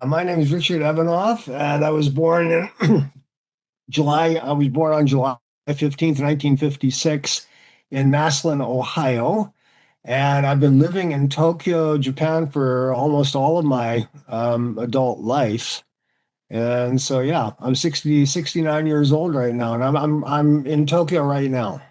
My name is Richard Evanoff, and I was born in July. I was born on July 15th, 1956, in Massillon, Ohio. And I've been living in Tokyo, Japan for almost all of my adult life. And so, yeah, I'm 69 years old right now, and I'm in Tokyo right now.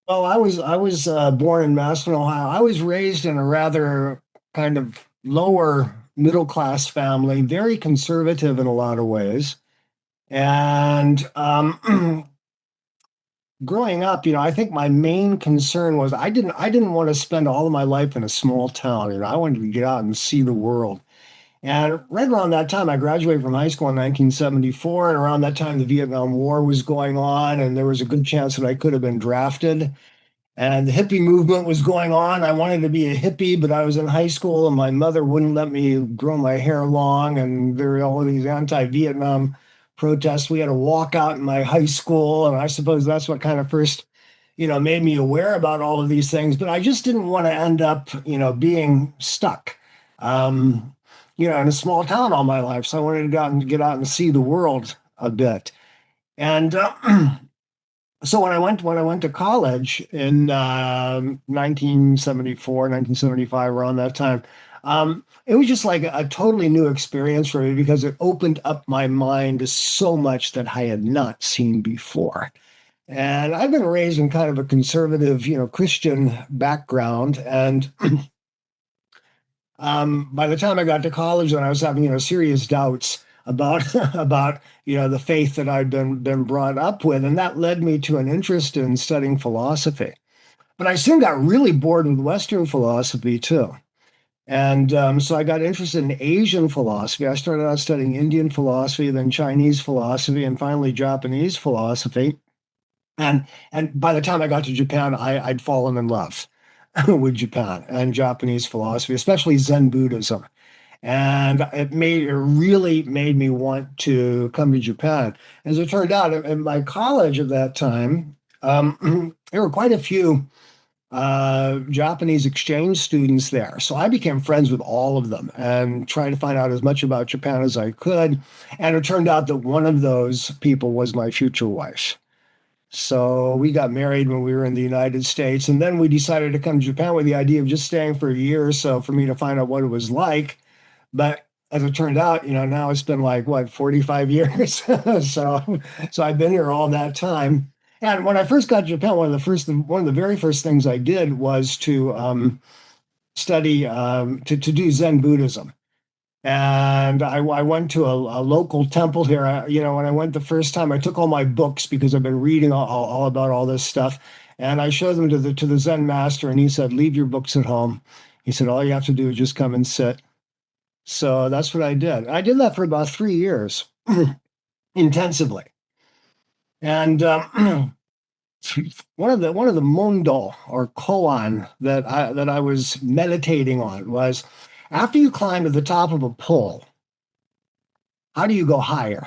Well, I was born in Massillon, Ohio. I was raised in a rather kind of lower middle class family, very conservative in a lot of ways. And growing up, I think my main concern was I didn't want to spend all of my life in a small town. I wanted to get out and see the world. And right around that time, I graduated from high school in 1974, and around that time, the Vietnam War was going on, and there was a good chance that I could have been drafted. And the hippie movement was going on. I wanted to be a hippie, but I was in high school and my mother wouldn't let me grow my hair long. And there were all these anti-Vietnam protests. We had a walkout in my high school. And I suppose that's what kind of first, made me aware about all of these things. But I just didn't want to end up, being stuck, in a small town all my life. So I wanted to get out and see the world a bit. And so when I went to college in 1974, 1975, around that time, it was just like a totally new experience for me because it opened up my mind to so much that I had not seen before. And I've been raised in kind of a conservative, Christian background, and by the time I got to college, and I was having, serious doubts about about the faith that I'd been brought up with, and that led me to an interest in studying philosophy. But I soon got really bored with Western philosophy too, and so I got interested in Asian philosophy. I started out studying Indian philosophy, then Chinese philosophy, and finally Japanese philosophy. And by the time I got to Japan, I'd fallen in love with Japan and Japanese philosophy, especially Zen Buddhism. And it really made me want to come to Japan. As it turned out, in my college at that time, there were quite a few Japanese exchange students there. So I became friends with all of them and tried to find out as much about Japan as I could. And it turned out that one of those people was my future wife. So we got married when we were in the United States, and then we decided to come to Japan with the idea of just staying for a year or so for me to find out what it was like. But as it turned out, now it's been like what, 45 years. So I've been here all that time. And when I first got to Japan, one of the very first things I did was to study to do Zen Buddhism. And I went to a local temple here. When I went the first time, I took all my books because I've been reading all about all this stuff. And I showed them to the Zen master, and he said, "Leave your books at home." He said, "All you have to do is just come and sit." So that's what I did. I did that for about 3 years, intensively. And one of the mondo or koan that I was meditating on was, after you climb to the top of a pole, how do you go higher?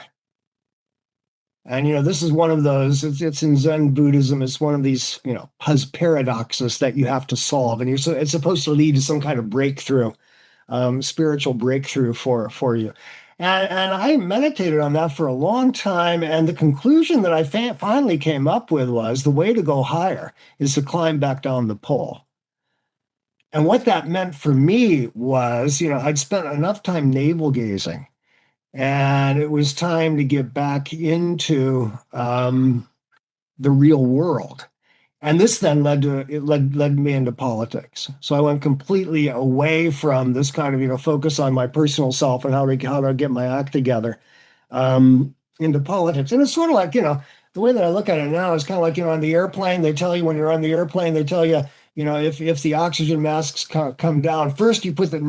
And this is one of those. It's in Zen Buddhism. It's one of these paradoxes that you have to solve, and it's supposed to lead to some kind of breakthrough, spiritual breakthrough for you. And I meditated on that for a long time, and the conclusion that I finally came up with was the way to go higher is to climb back down the pole. And what that meant for me was, I'd spent enough time navel gazing, and it was time to get back into the real world. And this then led me into politics. So I went completely away from this kind of focus on my personal self and how to get my act together, into politics. And it's sort of like the way that I look at it now is kind of like on the airplane. They tell you when you're on the airplane, they tell you if the oxygen masks come down, first you put the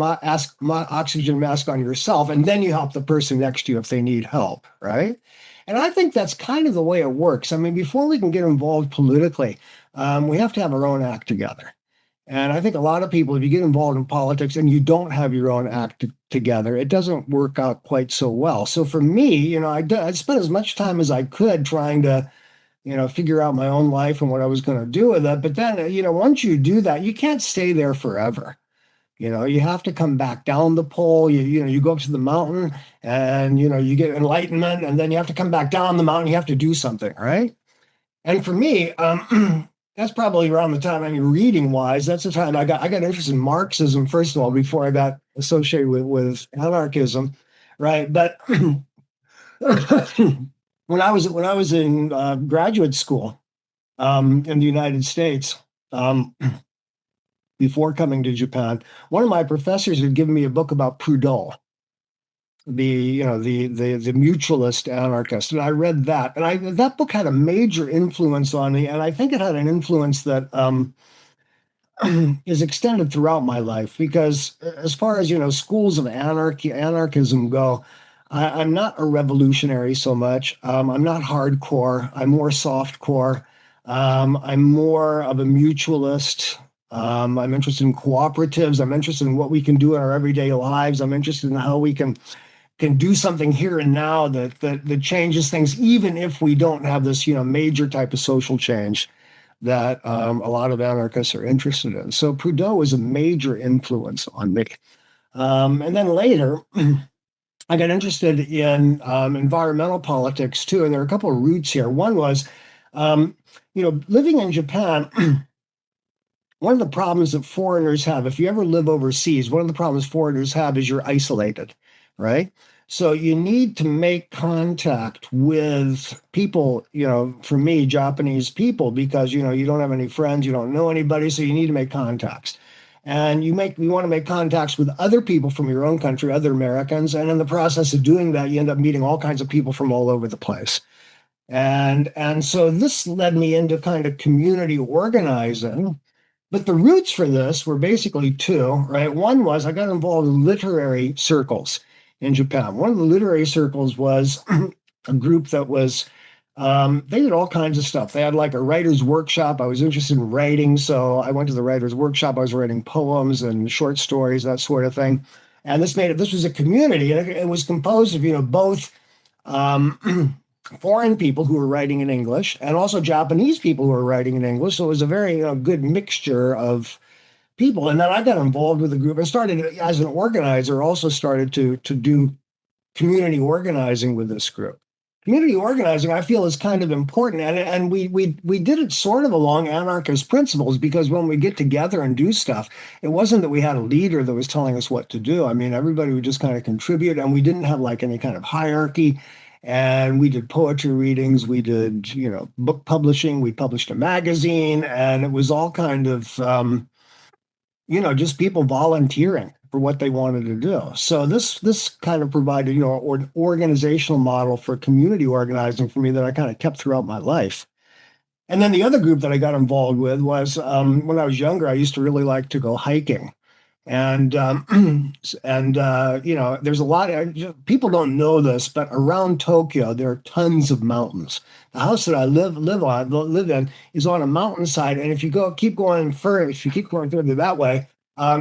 oxygen mask on yourself, and then you help the person next to you if they need help, right? And I think that's kind of the way it works. I mean, before we can get involved politically, we have to have our own act together. And I think a lot of people, if you get involved in politics and you don't have your own act together, it doesn't work out quite so well. So for me, I spent as much time as I could trying to figure out my own life and what I was going to do with it. But then, once you do that, you can't stay there forever. You have to come back down the pole. You go up to the mountain and, you get enlightenment, and then you have to come back down the mountain. You have to do something, right? And for me, that's probably around the time, reading wise, that's the time I got interested in Marxism, first of all, before I got associated with anarchism, right? But when I was in graduate school in the United States, um, before coming to Japan, one of my professors had given me a book about Proudhon, the mutualist anarchist, and I read that, and that book had a major influence on me, and I think it had an influence that is extended throughout my life, because as far as schools of anarchism go, I'm not a revolutionary so much. I'm not hardcore. I'm more softcore. I'm more of a mutualist. I'm interested in cooperatives. I'm interested in what we can do in our everyday lives. I'm interested in how we can do something here and now that changes things, even if we don't have this major type of social change that a lot of anarchists are interested in. So Proudhon was a major influence on me. And then later, I got interested in environmental politics too. And there are a couple of roots here. One was, living in Japan, one of the problems that foreigners have, if you ever live overseas, one of the problems foreigners have is you're isolated, right? So you need to make contact with people, for me, Japanese people, because, you don't have any friends, you don't know anybody, so you need to make contacts. And you want to make contacts with other people from your own country, other Americans. And in the process of doing that, you end up meeting all kinds of people from all over the place. And so this led me into kind of community organizing. But the roots for this were basically two, right? One was I got involved in literary circles in Japan. One of the literary circles was a group that was, they did all kinds of stuff. They had like a writer's workshop. I was interested in writing, so I went to the writer's workshop. I was writing poems and short stories, that sort of thing. And this was a community, and it was composed of, both foreign people who were writing in English and also Japanese people who were writing in English. So it was a very good mixture of people. And then I got involved with the group and started as an organizer, also started to do community organizing with this group. Community organizing, I feel, is kind of important. And we did it sort of along anarchist principles, because when we get together and do stuff, it wasn't that we had a leader that was telling us what to do. Everybody would just kind of contribute, and we didn't have like any kind of hierarchy. And we did poetry readings, we did, book publishing, we published a magazine, and it was all kind of, just people volunteering for what they wanted to do. So this kind of provided, an organizational model for community organizing for me that I kind of kept throughout my life. And then the other group that I got involved with was when I was younger, I used to really like to go hiking. And there's a lot of people don't know this, but around Tokyo there are tons of mountains. The house that I live in is on a mountainside, and if you keep going further that way,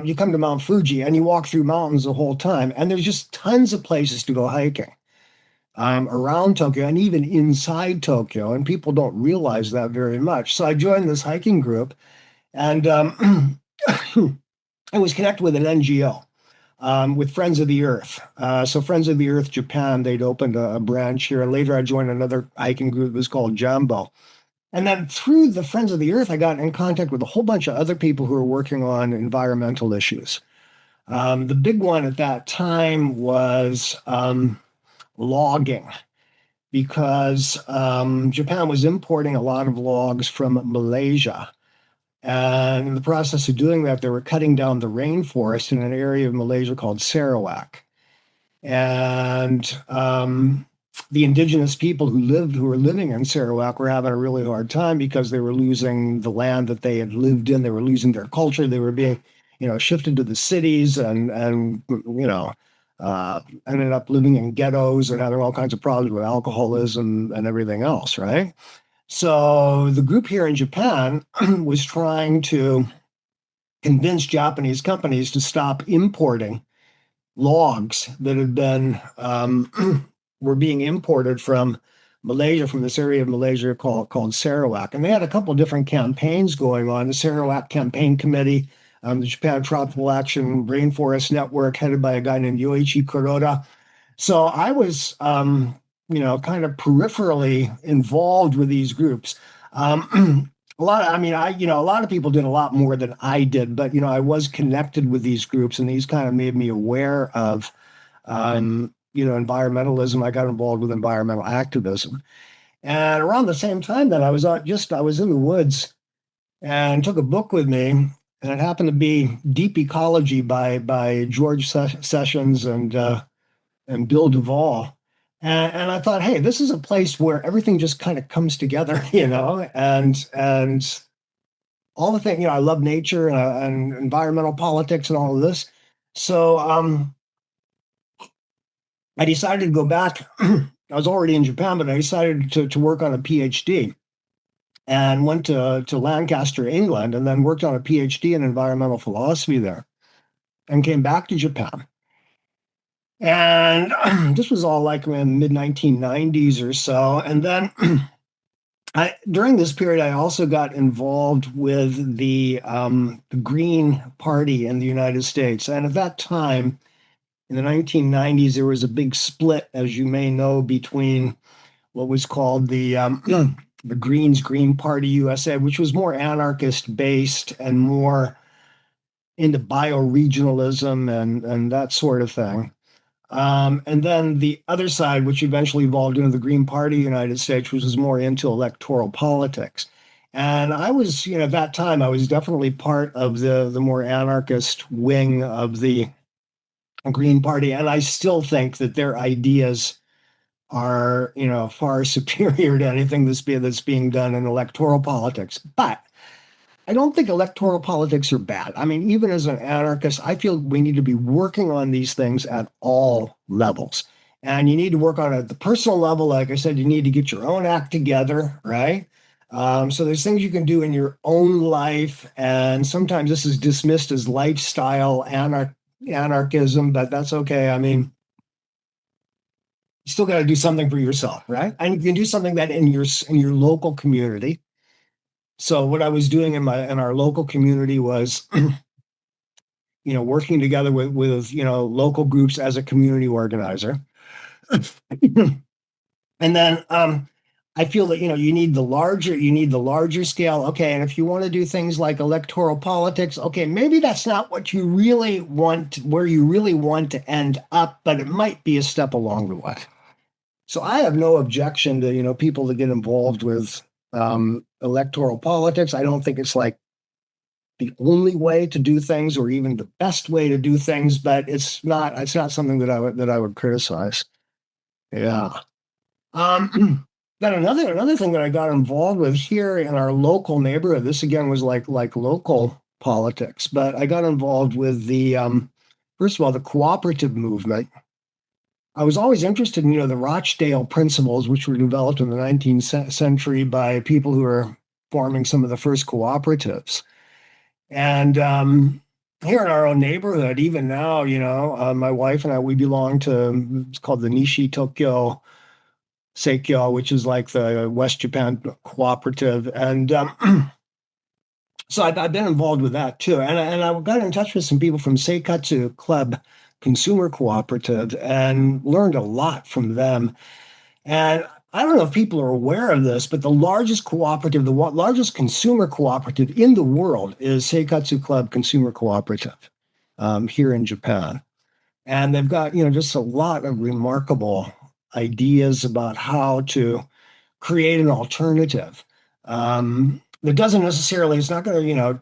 you come to Mount Fuji, and you walk through mountains the whole time. And there's just tons of places to go hiking around Tokyo and even inside Tokyo, and people don't realize that very much. So I joined this hiking group, and I was connected with an NGO, with Friends of the Earth. So Friends of the Earth Japan, they'd opened a branch here. And later I joined another hiking group that was called Jambo. And then through the Friends of the Earth, I got in contact with a whole bunch of other people who were working on environmental issues. The big one at that time was logging, because Japan was importing a lot of logs from Malaysia. And in the process of doing that, they were cutting down the rainforest in an area of Malaysia called Sarawak. And the indigenous people who were living in Sarawak were having a really hard time, because they were losing the land that they had lived in. They were losing their culture. They were being, shifted to the cities, and ended up living in ghettos and having all kinds of problems with alcoholism and everything else, right? So the group here in Japan was trying to convince Japanese companies to stop importing logs that had been were being imported from Malaysia, from this area of Malaysia called Sarawak. And they had a couple of different campaigns going on. The Sarawak Campaign Committee the Japan Tropical Action Rainforest Network, headed by a guy named Yoichi Kuroda. So I was, kind of peripherally involved with these groups. A lot of people did a lot more than I did, but I was connected with these groups, and these kind of made me aware of, environmentalism. I got involved with environmental activism, and around the same time that I was in the woods and took a book with me, and it happened to be Deep Ecology by George Sessions and Bill Duvall. And I thought, hey, this is a place where everything just kind of comes together, and all the things, I love nature and environmental politics and all of this. So I decided to go back. I was already in Japan, but I decided to work on a PhD and went to Lancaster, England, and then worked on a PhD in environmental philosophy there and came back to Japan. And this was all like in mid 1990s or so. And then during this period, I also got involved with the Green Party in the United States. And at that time, in the 1990s, there was a big split, as you may know, between what was called the Greens Green Party USA, which was more anarchist based and more into bioregionalism and that sort of thing. And then the other side, which eventually evolved into the Green Party United States, which was more into electoral politics. And I was, at that time, I was definitely part of the more anarchist wing of the Green Party. And I still think that their ideas are, far superior to anything that's being done in electoral politics. But I don't think electoral politics are bad. I mean, even as an anarchist, I feel we need to be working on these things at all levels. And you need to work on it at the personal level. Like I said, you need to get your own act together, right? So there's things you can do in your own life. And sometimes this is dismissed as lifestyle anarchism, but that's okay. I mean, you still got to do something for yourself, right? And you can do something that in your local community. So what I was doing in our local community was, working together with local groups as a community organizer. And then I feel that you need the larger scale. Okay, and if you want to do things like electoral politics, okay, maybe that's not what you really want, where you really want to end up, but it might be a step along the way. So I have no objection to people that get involved with electoral politics. I don't think it's like the only way to do things or even the best way to do things, but it's not something that I would criticize. Yeah. Then another thing that I got involved with here in our local neighborhood, this again was like local politics, but I got involved with the first of all, the cooperative movement. I was always interested in, the Rochdale principles, which were developed in the 19th century by people who were forming some of the first cooperatives. And here in our own neighborhood, even now, my wife and I, we belong to, it's called the Nishi Tokyo Seikyo, which is like the West Japan cooperative. And so I've been involved with that too. And I got in touch with some people from Seikatsu Club Consumer Cooperative and learned a lot from them. And I don't know if people are aware of this, but the largest cooperative, the largest consumer cooperative in the world is Seikatsu Club Consumer Cooperative here in Japan. And they've got, just a lot of remarkable ideas about how to create an alternative that doesn't necessarily, it's not going to,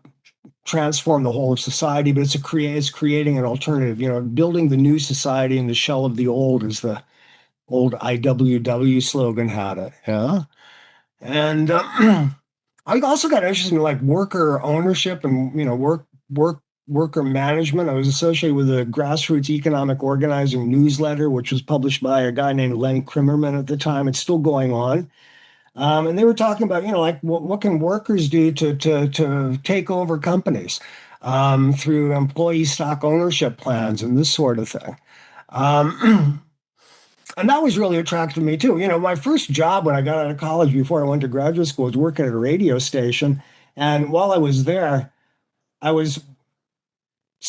transform the whole of society, but it's creating an alternative, building the new society in the shell of the old, as the old IWW slogan had it. Yeah. And I also got interested in like worker ownership and, worker management. I was associated with the Grassroots Economic Organizing newsletter, which was published by a guy named Len Krimmerman at the time. It's still going on. And they were talking about, like what can workers do to take over companies through employee stock ownership plans and this sort of thing. And that was really attractive to me too. My first job when I got out of college before I went to graduate school was working at a radio station. And while I was there, I was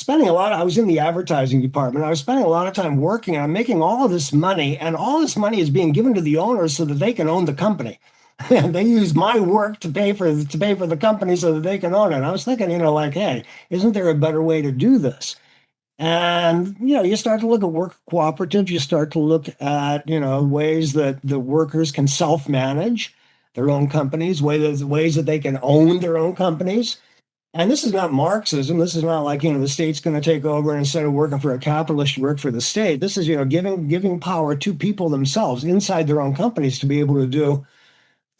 I was in the advertising department. I was spending a lot of time working, and I'm making all of this money, and all this money is being given to the owners so that they can own the company. They use my work to pay for the company so that they can own it. And I was thinking, like, hey, isn't there a better way to do this? And you start to look at work cooperatives. You start to look at ways that the workers can self-manage their own companies, ways that they can own their own companies. And this is not Marxism. This is not like, the state's going to take over, and instead of working for a capitalist, you work for the state. This is, giving power to people themselves inside their own companies to be able to do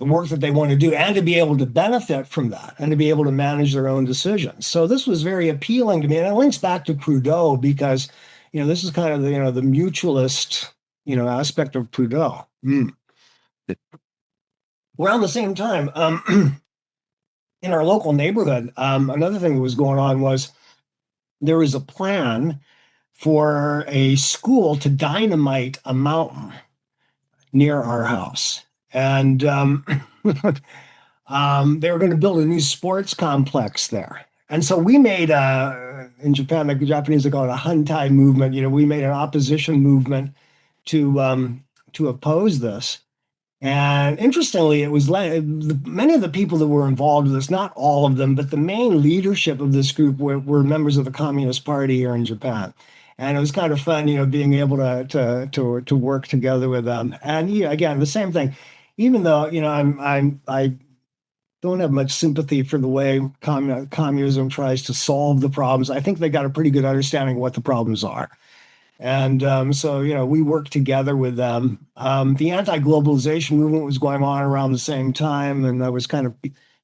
the work that they want to do, and to be able to benefit from that, and to be able to manage their own decisions. So this was very appealing to me. And it links back to Proudhon because, this is kind of the mutualist, aspect of Proudhon. Around the same time, in our local neighborhood, another thing that was going on was there was a plan for a school to dynamite a mountain near our house. And they were going to build a new sports complex there. And so we made, in Japan, the Japanese call it a Hantai movement. We made an opposition movement to oppose this. And interestingly, it was many of the people that were involved with this, not all of them, but the main leadership of this group were members of the Communist Party here in Japan. And it was kind of fun, being able to work together with them. And again, the same thing. Even though I don't have much sympathy for the way communism tries to solve the problems, I think they got a pretty good understanding of what the problems are. And so, we worked together with them. The anti-globalization movement was going on around the same time, and I was kind of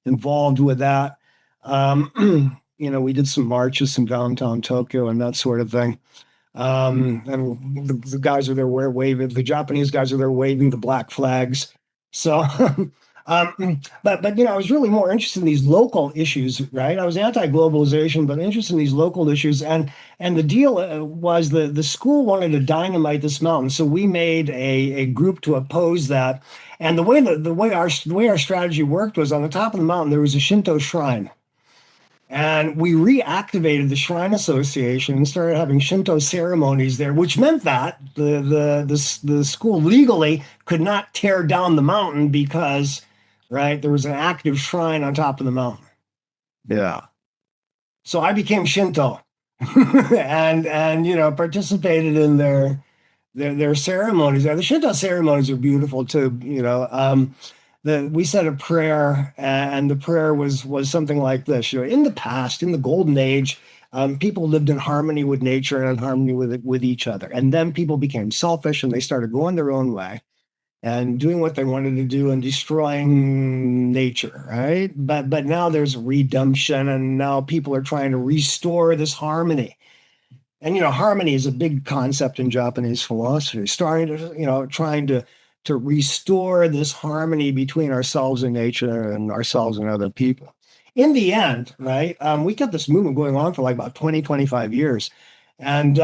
involved with that. We did some marches in downtown Tokyo and that sort of thing. And the guys are there waving, the Japanese guys are there waving the black flags. So, but I was really more interested in these local issues, right? I was anti-globalization, but interested in these local issues. And the deal was the school wanted to dynamite this mountain, so we made a group to oppose that. And the way our strategy worked was on the top of the mountain there was a Shinto shrine. And we reactivated the Shrine Association and started having Shinto ceremonies there, which meant that the school legally could not tear down the mountain because, right, there was an active shrine on top of the mountain. Yeah. So I became Shinto and participated in their ceremonies. The Shinto ceremonies are beautiful too. We said a prayer, and the prayer was something like this. In the past, in the golden age, people lived in harmony with nature and in harmony with each other. And then people became selfish, and they started going their own way and doing what they wanted to do and destroying nature, right? But now there's redemption, and now people are trying to restore this harmony. And harmony is a big concept in Japanese philosophy. Trying to restore this harmony between ourselves and nature and ourselves and other people. In the end, right, we kept this movement going on for like about 20, 25 years. And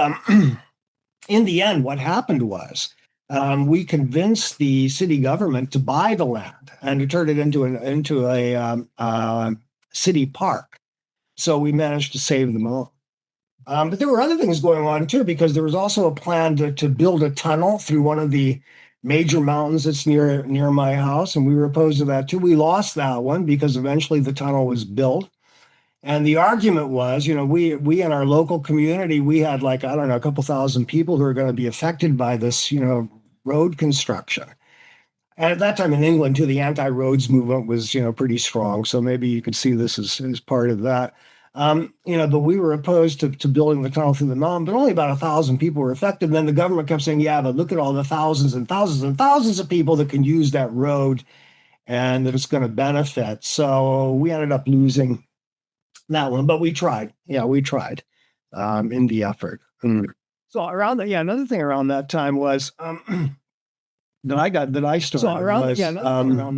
in the end, what happened was we convinced the city government to buy the land and to turn it into a city park. So we managed to save them all. But there were other things going on too, because there was also a plan to build a tunnel through one of the major mountains that's near my house, and we were opposed to that too. We lost that one because eventually the tunnel was built. And the argument was, we in our local community, we had a couple thousand people who are going to be affected by this, road construction. And at that time in England too, the anti-roads movement was, pretty strong. So maybe you could see this as part of that. But we were opposed to building the tunnel through the mountain, but only about 1,000 people were affected. And then the government kept saying, yeah, but look at all the thousands and thousands and thousands of people that can use that road and that it's going to benefit. So we ended up losing that one, but we tried. Yeah, we tried in the effort. So another thing around that time was that I started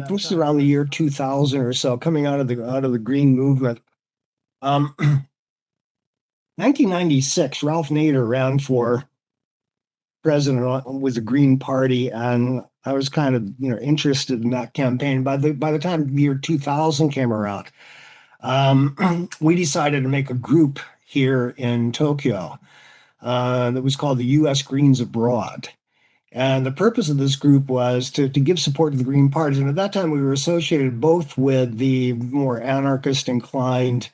this is around the year 2000 or so, coming out of the Green Movement. 1996, Ralph Nader ran for president with the Green Party, and I was kind of interested in that campaign. By the time the year 2000 came around, we decided to make a group here in Tokyo that was called the U.S. Greens Abroad. And the purpose of this group was to give support to the Green Party. And at that time, we were associated both with the more anarchist inclined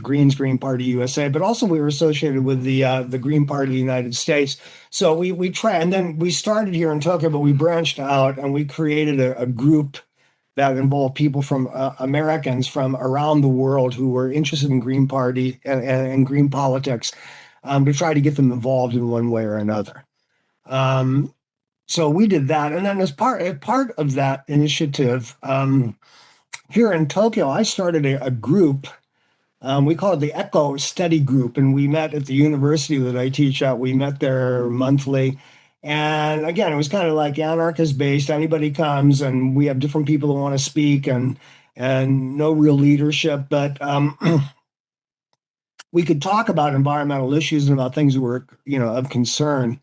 Green Party USA, but also we were associated with the Green Party of the United States. So we tried, and then we started here in Tokyo, but we branched out and we created a group that involved people from Americans from around the world who were interested in Green Party and green politics to try to get them involved in one way or another. So we did that, and then as part of that initiative here in Tokyo, I started a group. We call it the Echo Study Group, and we met at the university that I teach at. We met there monthly. And again, it was kind of like anarchist based. Anybody comes, and we have different people who want to speak, and no real leadership, but we could talk about environmental issues and about things that were, of concern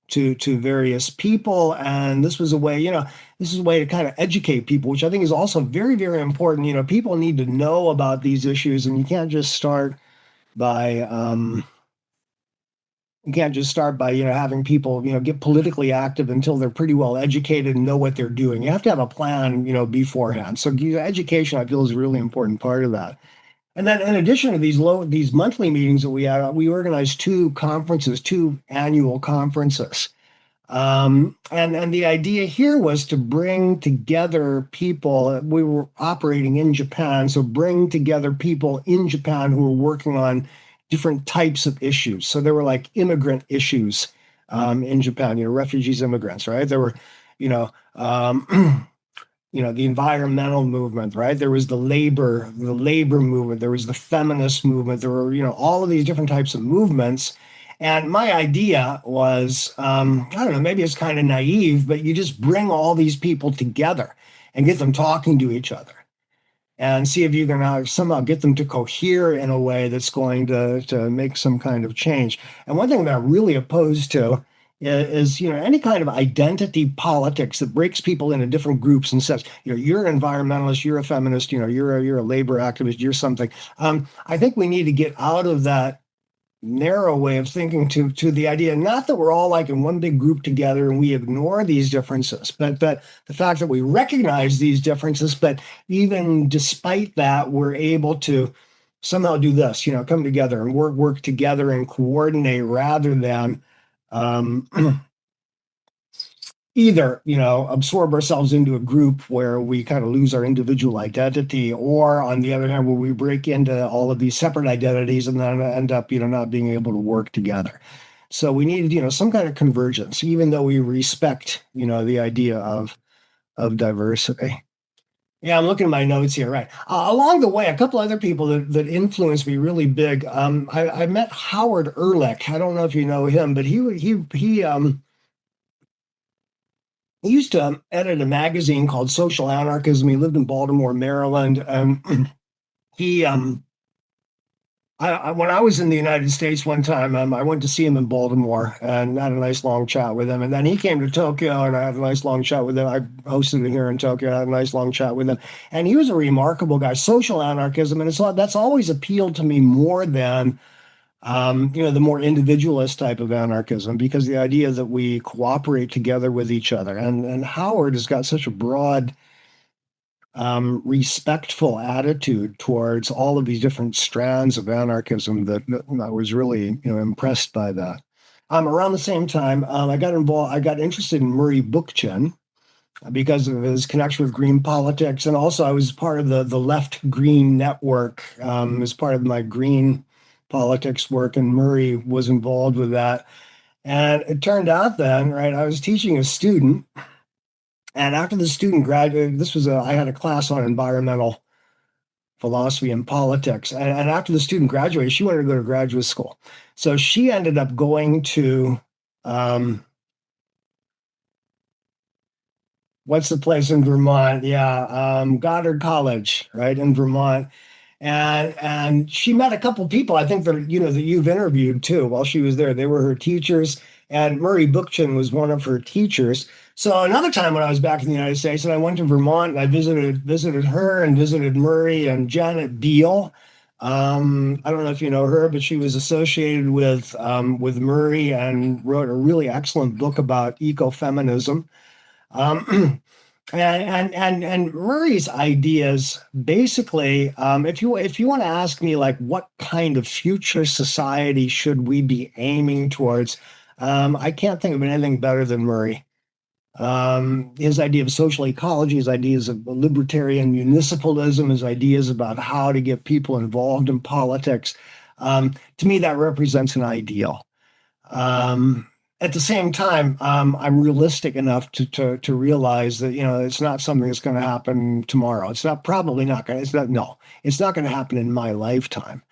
to various people. And this was a way, this is a way to kind of educate people, which I think is also very, very important. People need to know about these issues, and you can't just start by having people, get politically active until they're pretty well educated and know what they're doing. You have to have a plan, beforehand. So education, I feel, is a really important part of that. And then in addition to these monthly meetings that we had, we organized two annual conferences. And the idea here was to bring together people. We were operating in Japan, so bring together people in Japan who were working on different types of issues. So there were like immigrant issues in Japan, refugees, immigrants, right? There were, the environmental movement, right? There was the labor movement. There was the feminist movement. There were, all of these different types of movements. And my idea was, I don't know, maybe it's kind of naive, but you just bring all these people together and get them talking to each other and see if you can somehow get them to cohere in a way that's going to make some kind of change. And one thing that I'm really opposed to is any kind of identity politics that breaks people into different groups and says, you're an environmentalist, you're a feminist, you're a labor activist, you're something. I think we need to get out of that narrow way of thinking to the idea, not that we're all like in one big group together and we ignore these differences, but the fact that we recognize these differences, but even despite that, we're able to somehow do this, come together and work together and coordinate rather than either, absorb ourselves into a group where we kind of lose our individual identity, or on the other hand, where we break into all of these separate identities and then end up, not being able to work together. So we need, some kind of convergence, even though we respect, the idea of diversity. Yeah, I'm looking at my notes here. Right. Along the way, a couple other people that influenced me really big. I met Howard Ehrlich. I don't know if you know him, but he used to edit a magazine called Social Anarchism. He lived in Baltimore, Maryland. When I was in the United States one time, I went to see him in Baltimore and had a nice long chat with him. And then he came to Tokyo and I had a nice long chat with him. I hosted it here in Tokyo. I had a nice long chat with him. And he was a remarkable guy. Social anarchism, and that's always appealed to me more than the more individualist type of anarchism, because the idea that we cooperate together with each other. And Howard has got such a broad, respectful attitude towards all of these different strands of anarchism that I was really, impressed by that. Around the same time, I got interested in Murray Bookchin because of his connection with green politics. And also I was part of the Left Green Network as part of my green politics work, and Murray was involved with that. And it turned out then, right, I was teaching a student, and after the student graduated, I had a class on environmental philosophy and politics. And after the student graduated, she wanted to go to graduate school. So she ended up going to, what's the place in Vermont? Yeah, Goddard College, right, in Vermont. And she met a couple people, I think that you've interviewed too while she was there. They were her teachers, and Murray Bookchin was one of her teachers. So another time when I was back in the United States and I went to Vermont and I visited her and visited Murray and Janet Beal, I don't know if you know her, but she was associated with Murray and wrote a really excellent book about ecofeminism. Um, and Murray's ideas basically, if you want to ask me like what kind of future society should we be aiming towards, I can't think of anything better than Murray. His idea of social ecology, his ideas of libertarian municipalism, his ideas about how to get people involved in politics. To me, that represents an ideal. Um, at the same time, I'm realistic enough to realize that it's not something that's going to happen tomorrow. It's not probably not going. It's not no. It's not going to happen in my lifetime.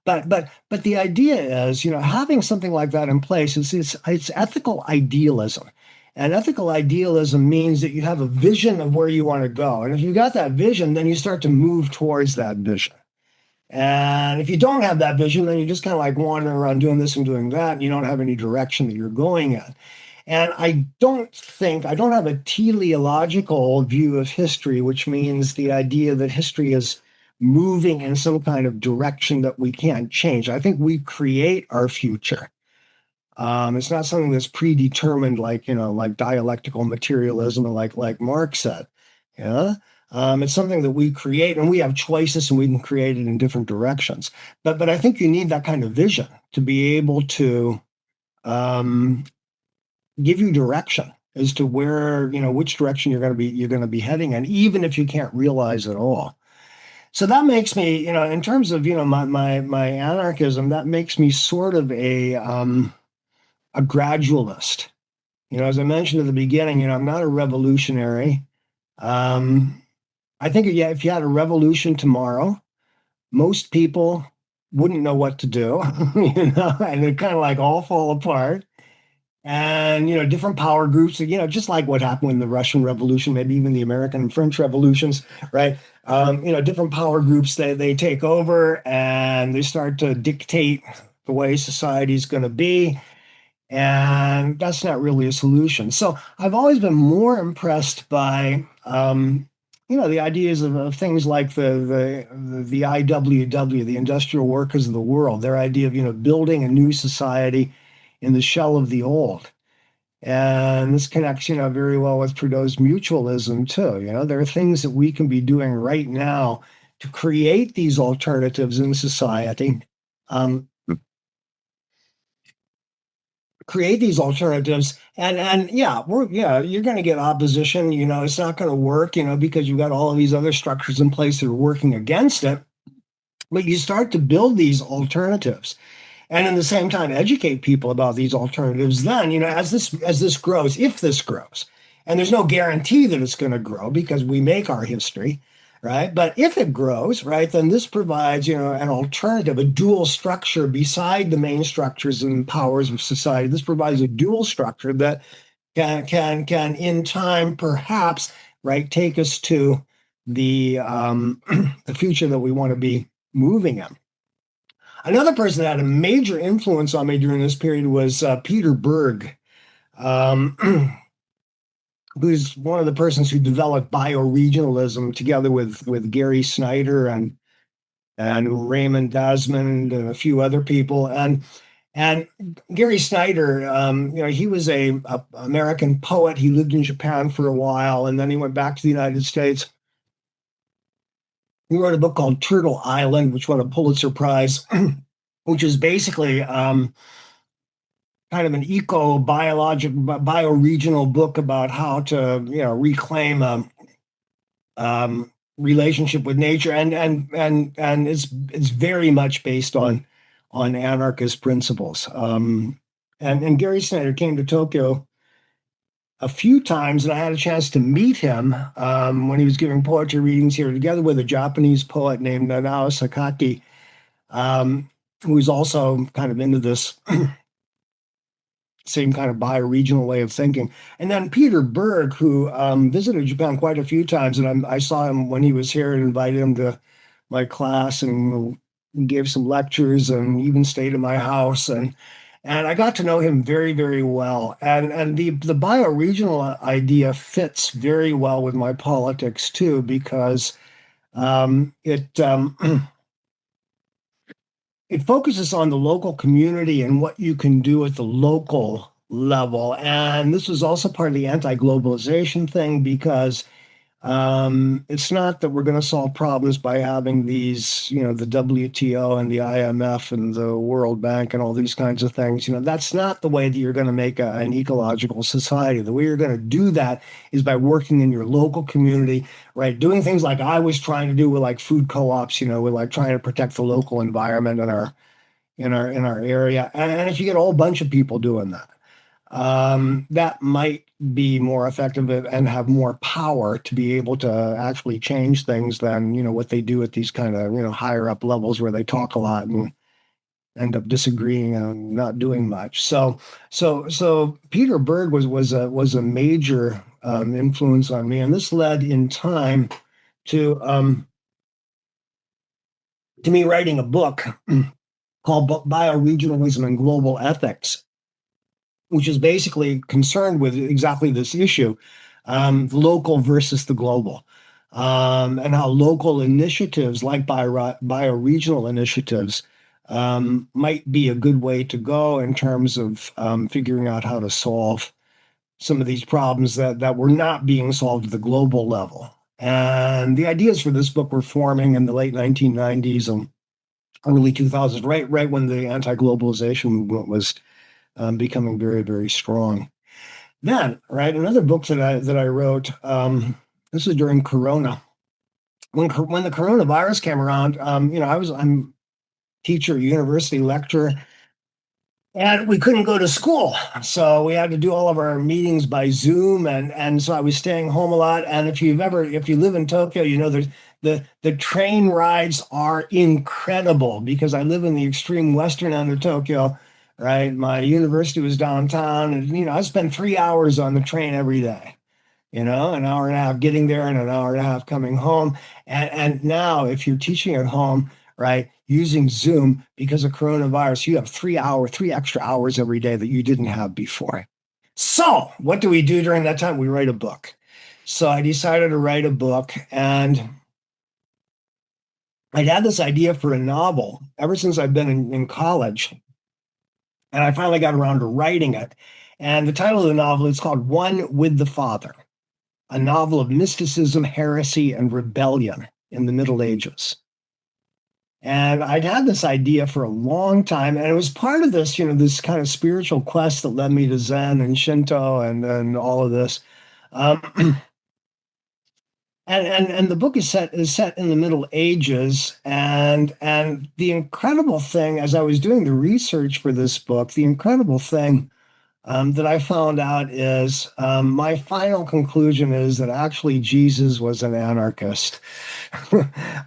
But the idea is, having something like that in place it's ethical idealism. And ethical idealism means that you have a vision of where you want to go. And if you got that vision, then you start to move towards that vision. And if you don't have that vision, then you just kind of like wandering around doing this and doing that, and you don't have any direction that you're going in. And I don't have a teleological view of history, which means the idea that history is moving in some kind of direction that we can't change. I think we create our future. It's not something that's predetermined, like dialectical materialism, like Marx said. Yeah. It's something that we create, and we have choices, and we can create it in different directions. But I think you need that kind of vision to be able to um, give you direction as to where which direction you're going to be heading, and even if you can't realize it all. So that makes me, in terms of my anarchism, that makes me sort of a gradualist. As I mentioned at the beginning, I'm not a revolutionary. Um, I think, yeah, if you had a revolution tomorrow, most people wouldn't know what to do, and it kind of like all fall apart. And, different power groups, just like what happened in the Russian Revolution, maybe even the American and French revolutions, right? Different power groups, they take over and they start to dictate the way society is going to be. And that's not really a solution. So I've always been more impressed by, the ideas of things like the IWW, the Industrial Workers of the World, their idea of, building a new society in the shell of the old. And this connects, very well with Trudeau's mutualism too. There are things that we can be doing right now to create these alternatives in society. Um, Create these alternatives, and yeah, you're going to get opposition. It's not going to work. Because you've got all of these other structures in place that are working against it. But you start to build these alternatives, and in the same time educate people about these alternatives. Then as this grows, if this grows, and there's no guarantee that it's going to grow because we make our history, right? But if it grows, right, then this provides an alternative, a dual structure beside the main structures and powers of society. This provides a dual structure that can in time perhaps, right, take us to the the future that we want to be moving in. Another person that had a major influence on me during this period was Peter Berg, um, who's one of the persons who developed bioregionalism together with Gary Snyder and Raymond Desmond and a few other people. And Gary Snyder, he was a American poet. He lived in Japan for a while, and then he went back to the United States. He wrote a book called Turtle Island, which won a Pulitzer Prize, which is basically kind of an bioregional book about how to reclaim a relationship with nature, and it's very much based on anarchist principles. And Gary Snyder came to Tokyo a few times, and I had a chance to meet him when he was giving poetry readings here, together with a Japanese poet named Nanao Sakaki, who was also kind of into this same kind of bioregional way of thinking. And then Peter Berg, who visited Japan quite a few times, and I saw him when he was here and invited him to my class and gave some lectures and even stayed in my house. And I got to know him very, very well. And the bioregional idea fits very well with my politics too, because it it focuses on the local community and what you can do at the local level. And this was also part of the anti-globalization thing because it's not that we're going to solve problems by having these, the WTO and the IMF and the World Bank and all these kinds of things. That's not the way that you're going to make an ecological society. The way you're going to do that is by working in your local community, right? Doing things like I was trying to do with like food co-ops, with like trying to protect the local environment in our area. And if you get a whole bunch of people doing that, that might be more effective and have more power to be able to actually change things than what they do at these kind of higher up levels where they talk a lot and end up disagreeing and not doing much. So Peter Berg was a major influence on me, and this led in time to me writing a book called Bioregionalism and Global Ethics, which is basically concerned with exactly this issue, the local versus the global, and how local initiatives like bioregional initiatives might be a good way to go in terms of figuring out how to solve some of these problems that were not being solved at the global level. And the ideas for this book were forming in the late 1990s and early 2000s, right when the anti-globalization movement was becoming very, very strong. Then, right, another book that I wrote. This was during Corona, when the coronavirus came around. I'm teacher, university lecturer, and we couldn't go to school, so we had to do all of our meetings by Zoom, and so I was staying home a lot. And if you live in Tokyo, there's the train rides are incredible because I live in the extreme western end of Tokyo. Right, my university was downtown, and I spent 3 hours on the train every day. An hour and a half getting there and an hour and a half coming home. And now, if you're teaching at home, right, using Zoom because of coronavirus, you have 3 extra hours every day that you didn't have before. So, what do we do during that time? We write a book. So I decided to write a book, and I'd had this idea for a novel ever since I've been in college. And I finally got around to writing it. And the title of the novel is called One with the Father, a novel of mysticism, heresy, and rebellion in the Middle Ages. And I'd had this idea for a long time, and it was part of this, this kind of spiritual quest that led me to Zen and Shinto and all of this. And the book is set in the Middle Ages, and the incredible thing, as I was doing the research for this book, the incredible thing that I found out is my final conclusion is that actually Jesus was an anarchist.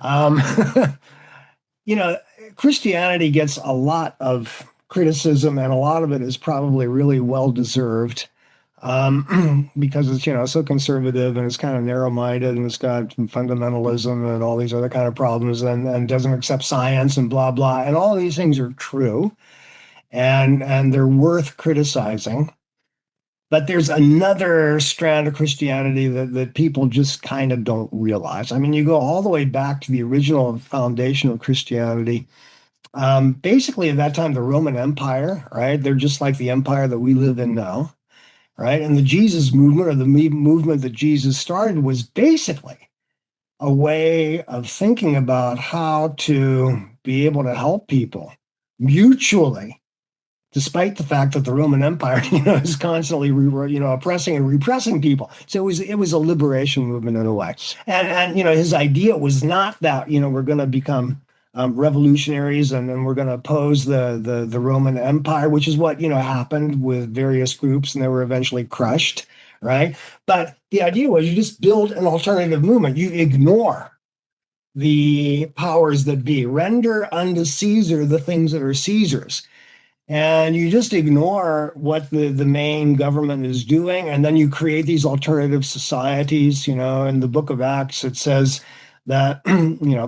um, Christianity gets a lot of criticism, and a lot of it is probably really well deserved. Because it's so conservative and it's kind of narrow-minded and it's got fundamentalism and all these other kind of problems and doesn't accept science and blah blah, and all these things are true and they're worth criticizing. But there's another strand of Christianity that people just kind of don't realize. I mean, you go all the way back to the original foundation of Christianity. Basically, at that time, the Roman Empire, right? They're just like the empire that we live in now. Right. And the Jesus movement, or the movement that Jesus started, was basically a way of thinking about how to be able to help people mutually, despite the fact that the Roman Empire, is constantly, oppressing and repressing people. So it was a liberation movement in a way. And his idea was not that, we're going to become revolutionaries and we're going to oppose the Roman Empire, which is what happened with various groups, and they were eventually crushed, right? But the idea was you just build an alternative movement. You ignore the powers that be, render unto Caesar the things that are Caesar's, and you just ignore what the main government is doing, and then you create these alternative societies. In the book of Acts, it says that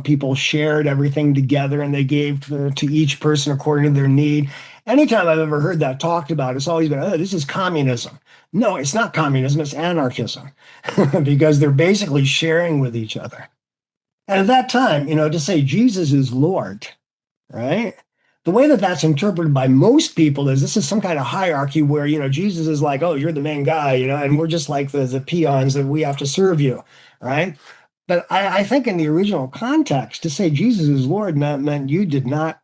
people shared everything together and they gave to each person according to their need. Anytime I've ever heard that talked about, it's always been, oh, this is communism. No, it's not communism, it's anarchism, because they're basically sharing with each other. And at that time, to say Jesus is Lord, right? the way that that's interpreted by most people is this is some kind of hierarchy where, Jesus is like, oh, you're the main guy, and we're just like the peons that we have to serve you, right? But I think in the original context, to say Jesus is Lord meant you did not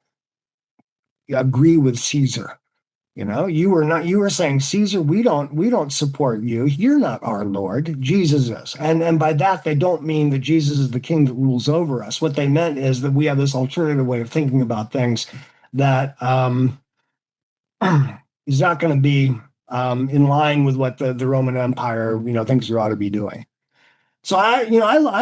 agree with Caesar. You were saying, Caesar, we don't support you. You're not our Lord. Jesus is. And by that, they don't mean that Jesus is the king that rules over us. What they meant is that we have this alternative way of thinking about things that is not going to be in line with what the Roman Empire, thinks you ought to be doing. So I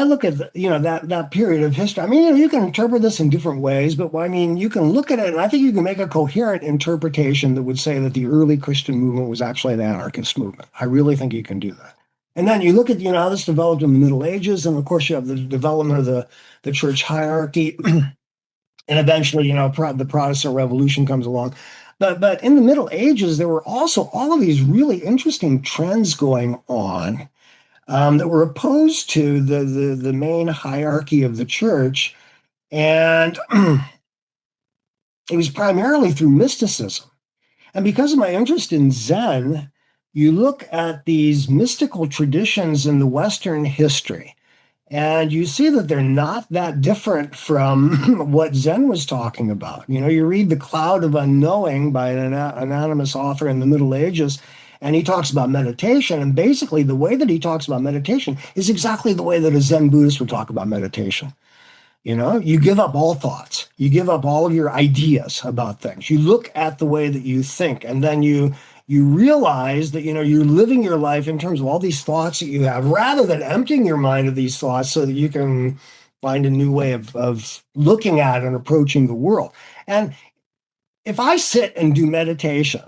look at that period of history. I mean, you can interpret this in different ways, but I mean, you can look at it, and I think you can make a coherent interpretation that would say that the early Christian movement was actually an anarchist movement. I really think you can do that. And then you look at how this developed in the Middle Ages, and of course you have the development of the church hierarchy, and eventually the Protestant Revolution comes along. But in the Middle Ages, there were also all of these really interesting trends going on. That were opposed to the main hierarchy of the church. And it was primarily through mysticism. And because of my interest in Zen, you look at these mystical traditions in the Western history, and you see that they're not that different from what Zen was talking about. You read The Cloud of Unknowing by an anonymous author in the Middle Ages, and he talks about meditation. And basically, the way that he talks about meditation is exactly the way that a Zen Buddhist would talk about meditation. You give up all thoughts. You give up all of your ideas about things. You look at the way that you think, and then you realize that you're living your life in terms of all these thoughts that you have, rather than emptying your mind of these thoughts so that you can find a new way of looking at and approaching the world. And if I sit and do meditation,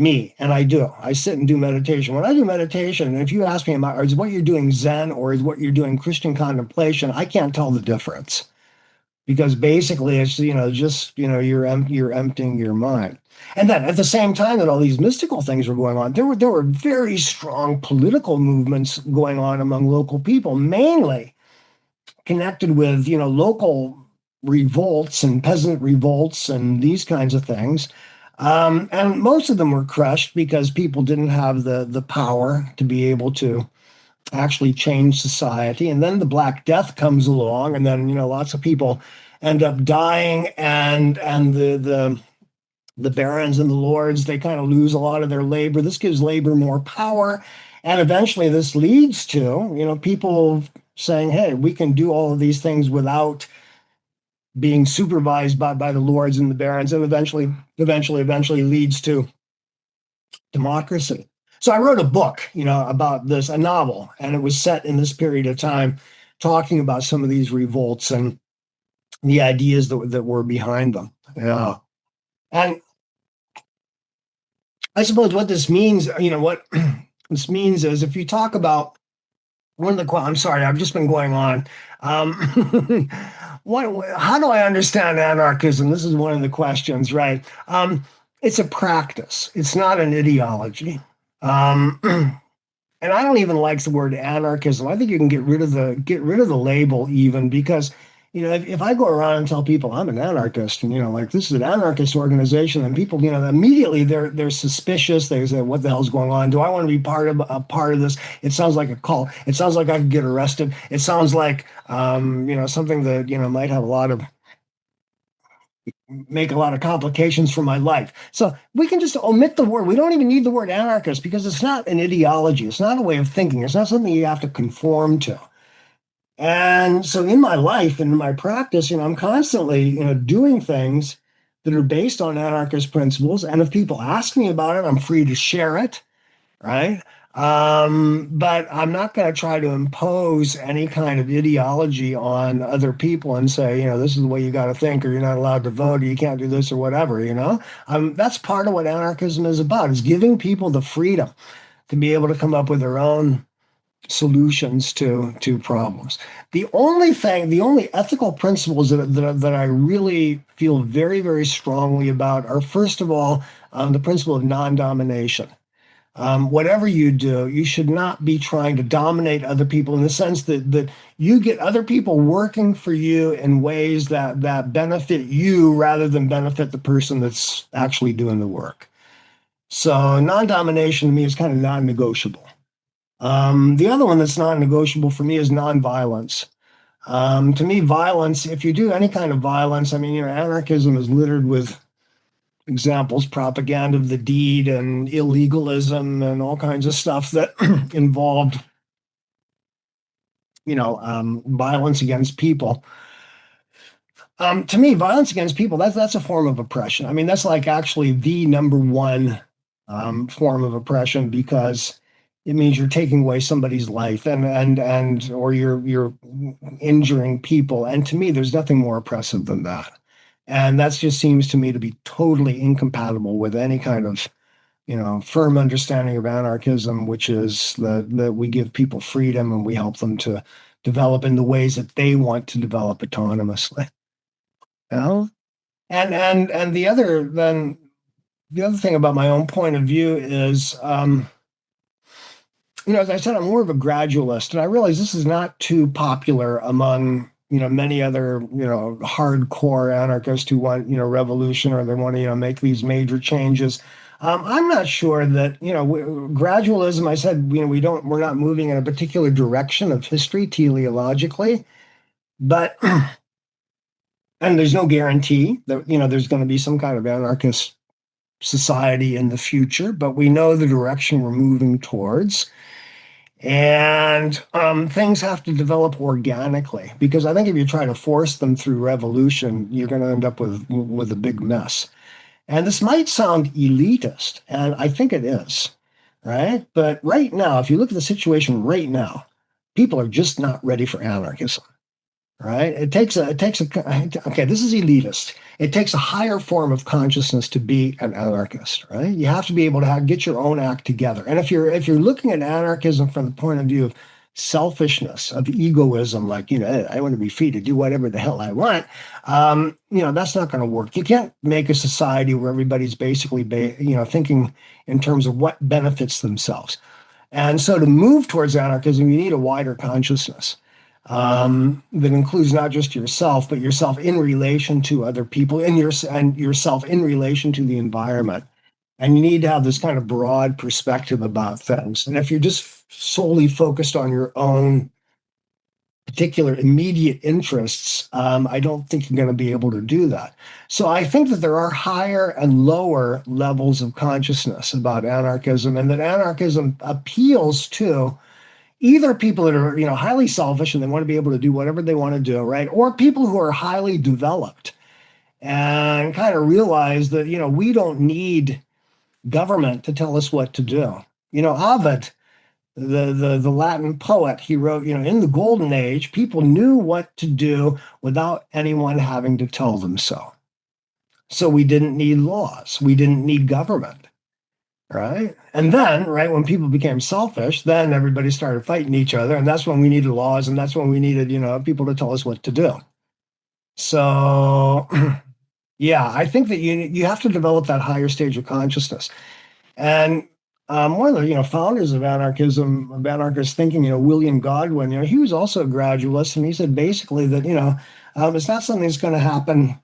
I sit and do meditation. When I do meditation, and if you ask me, is what you're doing Zen or is what you're doing Christian contemplation, I can't tell the difference, because basically it's you're emptying your mind. And then at the same time that all these mystical things were going on, there were very strong political movements going on among local people, mainly connected with local revolts and peasant revolts and these kinds of things. And most of them were crushed because people didn't have the power to be able to actually change society. And then the Black Death comes along, and then lots of people end up dying, and the barons and the lords, they kind of lose a lot of their labor. This gives labor more power, and eventually this leads to people saying, hey, we can do all of these things without being supervised by the lords and the barons, and eventually leads to democracy. So I wrote a book, about this, a novel, and it was set in this period of time, talking about some of these revolts and the ideas that were behind them. Yeah. And I suppose what this means, what this means is, if you talk about I'm sorry, I've just been going on. How do I understand anarchism? This is one of the questions, right? It's a practice. It's not an ideology. And I don't even like the word anarchism. I think you can get rid of the label, even, because if I go around and tell people I'm an anarchist, and like, this is an anarchist organization, and people immediately they're suspicious. They say, what the hell's going on? Do I want to be part of this? It sounds like a cult. It sounds like I could get arrested. It sounds like something that might have make a lot of complications for my life. So we can just omit the word. We don't even need the word anarchist, because it's not an ideology. It's not a way of thinking. It's not something you have to conform to. And so in my life and in my practice, I'm constantly, doing things that are based on anarchist principles. And if people ask me about it, I'm free to share it, right? But I'm not going to try to impose any kind of ideology on other people and say, this is the way you got to think, or you're not allowed to vote, or you can't do this, or whatever, That's part of what anarchism is about, is giving people the freedom to be able to come up with their own solutions to problems. The only ethical principles that I really feel very, very strongly about are, first of all, the principle of non-domination. Whatever you do, you should not be trying to dominate other people in the sense that you get other people working for you in ways that benefit you rather than benefit the person that's actually doing the work. So non-domination to me is kind of non-negotiable. The other one that's non-negotiable for me is non-violence. To me, violence, if you do any kind of violence, I mean, anarchism is littered with examples, propaganda of the deed and illegalism and all kinds of stuff that involved, violence against people. To me, violence against people, that's a form of oppression. I mean, that's like actually the number one form of oppression because it means you're taking away somebody's life and or you're injuring people. And to me, there's nothing more oppressive than that. And that just seems to me to be totally incompatible with any kind of, firm understanding of anarchism, which is that we give people freedom and we help them to develop in the ways that they want to develop autonomously. You know? And the other thing about my own point of view is, as I said, I'm more of a gradualist, and I realize this is not too popular among many other hardcore anarchists who want revolution or they want to make these major changes. I'm not sure that gradualism. I said we're not moving in a particular direction of history teleologically, but and there's no guarantee that there's going to be some kind of anarchist society in the future, but we know the direction we're moving towards. And things have to develop organically because I think if you try to force them through revolution, you're going to end up with a big mess. And this might sound elitist, and I think it is, right? But right now, if you look at the situation right now, people are just not ready for anarchism, right? Okay, this is elitist. It takes a higher form of consciousness to be an anarchist, right? You have to be able to get your own act together. And if you're looking at anarchism from the point of view of selfishness, of egoism, like I want to be free to do whatever the hell I want, that's not going to work. You can't make a society where everybody's basically thinking in terms of what benefits themselves. And so to move towards anarchism, you need a wider consciousness. That includes not just yourself, but yourself in relation to other people and yourself in relation to the environment. And you need to have this kind of broad perspective about things. And if you're just solely focused on your own particular immediate interests, I don't think you're going to be able to do that. So I think that there are higher and lower levels of consciousness about anarchism, and that anarchism appeals to either people that are highly selfish and they want to be able to do whatever they want to do, right? Or people who are highly developed and kind of realize that we don't need government to tell us what to do. Ovid, the Latin poet, he wrote, in the golden age, people knew what to do without anyone having to tell them so. So we didn't need laws. We didn't need government. Right. And then, right, when people became selfish, then everybody started fighting each other. And that's when we needed laws. And that's when we needed, people to tell us what to do. So, yeah, I think that you have to develop that higher stage of consciousness. And one of the, founders of anarchism, of anarchist thinking, William Godwin, he was also a gradualist. And he said basically that, it's not something that's going to happen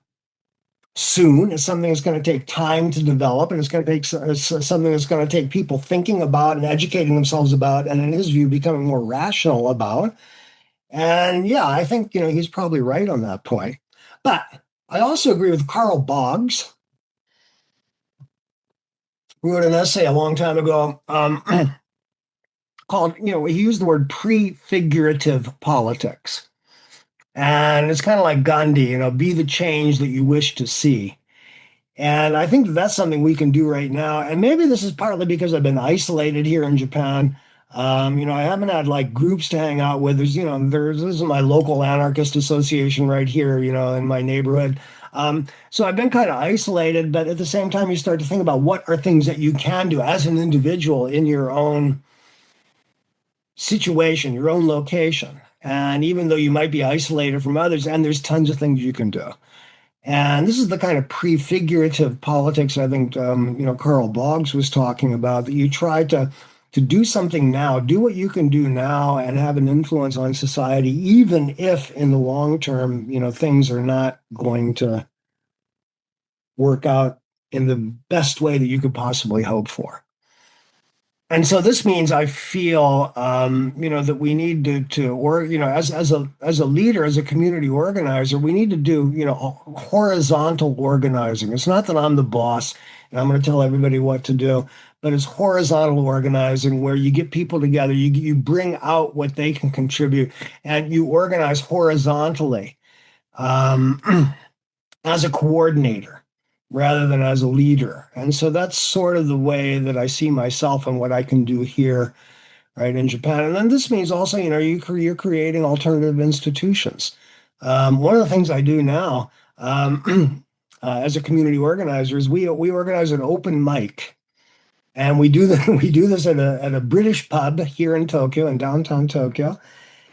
soon. It's something that's going to take time to develop, and it's going to take something that's going to take people thinking about and educating themselves about, and in his view, becoming more rational about. And yeah, I think he's probably right on that point. But I also agree with Carl Boggs, who wrote an essay a long time ago called, he used the word prefigurative politics. And it's kind of like Gandhi, be the change that you wish to see. And I think that's something we can do right now. And maybe this is partly because I've been isolated here in Japan. I haven't had like groups to hang out with. This is my local anarchist association right here, in my neighborhood. So I've been kind of isolated, but at the same time, you start to think about what are things that you can do as an individual in your own situation, your own location. And even though you might be isolated from others, and there's tons of things you can do. And this is the kind of prefigurative politics I think Carl Boggs was talking about, that you try to do something now, do what you can do now and have an influence on society, even if in the long term, things are not going to work out in the best way that you could possibly hope for. And so this means I feel, that we need to or as a leader, as a community organizer, we need to do horizontal organizing. It's not that I'm the boss and I'm going to tell everybody what to do, but it's horizontal organizing where you get people together, you bring out what they can contribute, and you organize horizontally. As a coordinator rather than as a leader. And so that's sort of the way that I see myself and what I can do here, right, in Japan. And then this means also, you're creating alternative institutions. One of the things I do now as a community organizer is we organize an open mic. And we do this at a British pub here in Tokyo, in downtown Tokyo.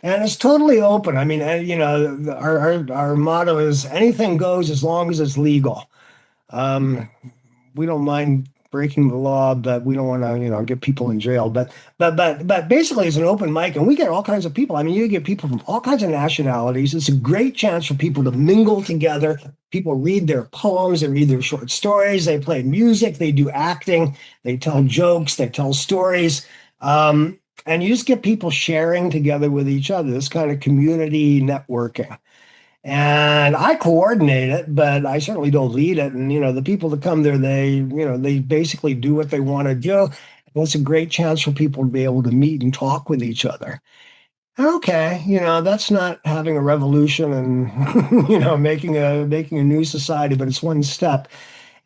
And it's totally open. I mean, our motto is anything goes as long as it's legal. We don't mind breaking the law, but we don't want to, get people in jail. But basically, it's an open mic, and we get all kinds of people. I mean, you get people from all kinds of nationalities. It's a great chance for people to mingle together. People read their poems, they read their short stories, they play music, they do acting, they tell jokes, they tell stories. And you just get people sharing together with each other, this kind of community networking. And I coordinate it, but I certainly don't lead it. And, the people that come there, they basically do what they want to do. And it's a great chance for people to be able to meet and talk with each other. Okay, that's not having a revolution and, making a new society, but it's one step.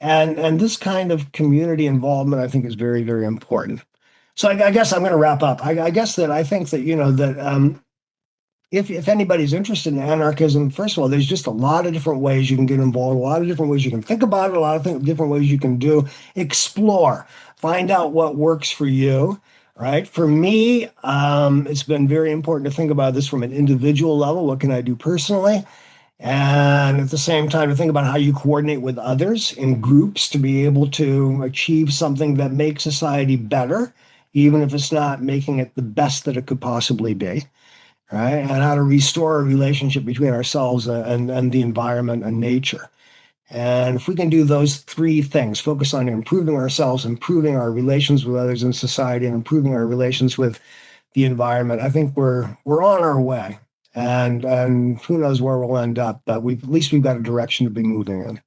And this kind of community involvement, I think, is very, very important. So I guess I'm going to wrap up. I guess that I think that, if anybody's interested in anarchism, first of all, there's just a lot of different ways you can get involved, a lot of different ways you can think about it, a lot of different ways you can do. Explore, find out what works for you, right? For me, it's been very important to think about this from an individual level. What can I do personally? And at the same time, to think about how you coordinate with others in groups to be able to achieve something that makes society better, even if it's not making it the best that it could possibly be, right? And how to restore a relationship between ourselves and the environment and nature. And if we can do those three things, focus on improving ourselves, improving our relations with others in society, and improving our relations with the environment, I think we're on our way. And who knows where we'll end up, but at least we've got a direction to be moving in.